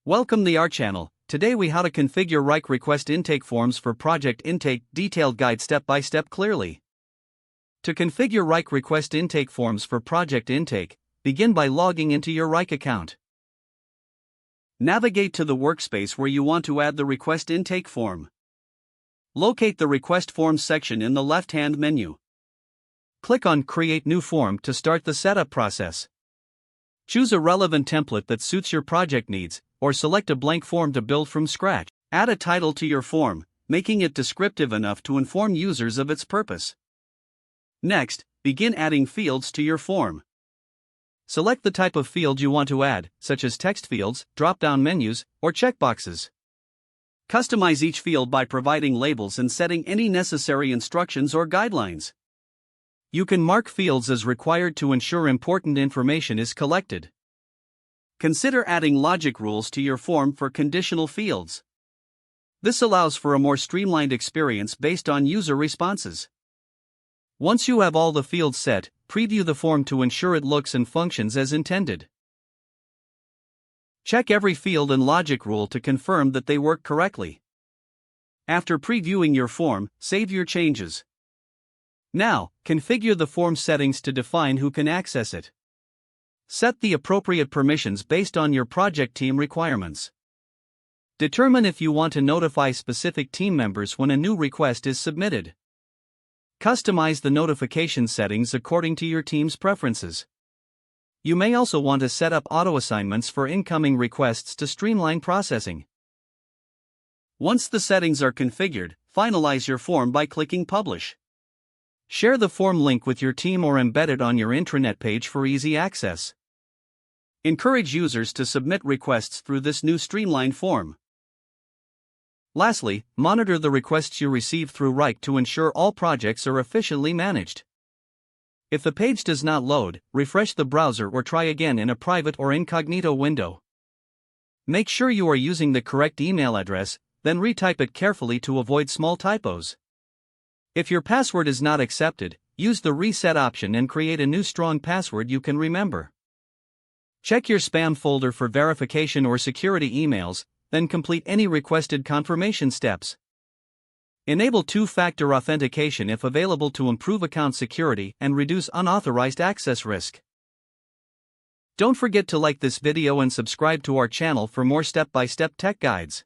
Welcome to our channel. Today we how to configure Wrike request intake forms for project intake, detailed guide step by step clearly. To configure Wrike request intake forms for project intake, begin by logging into your Wrike account. Navigate to the workspace where you want to add the request intake form. Locate the request forms section in the left-hand menu. Click on Create New Form to start the setup process. Choose a relevant template that suits your project needs, or select a blank form to build from scratch. Add a title to your form, making it descriptive enough to inform users of its purpose. Next, begin adding fields to your form. Select the type of field you want to add, such as text fields, drop-down menus, or checkboxes. Customize each field by providing labels and setting any necessary instructions or guidelines. You can mark fields as required to ensure important information is collected. Consider adding logic rules to your form for conditional fields. This allows for a more streamlined experience based on user responses. Once you have all the fields set, preview the form to ensure it looks and functions as intended. Check every field and logic rule to confirm that they work correctly. After previewing your form, save your changes. Now, configure the form settings to define who can access it. Set the appropriate permissions based on your project team requirements. Determine if you want to notify specific team members when a new request is submitted. Customize the notification settings according to your team's preferences. You may also want to set up auto-assignments for incoming requests to streamline processing. Once the settings are configured, finalize your form by clicking Publish. Share the form link with your team or embed it on your intranet page for easy access. Encourage users to submit requests through this new streamlined form. Lastly, monitor the requests you receive through Wrike to ensure all projects are efficiently managed. If the page does not load, refresh the browser or try again in a private or incognito window. Make sure you are using the correct email address, then retype it carefully to avoid small typos. If your password is not accepted, use the reset option and create a new strong password you can remember. Check your spam folder for verification or security emails, then complete any requested confirmation steps. Enable two-factor authentication if available to improve account security and reduce unauthorized access risk. Don't forget to like this video and subscribe to our channel for more step-by-step tech guides.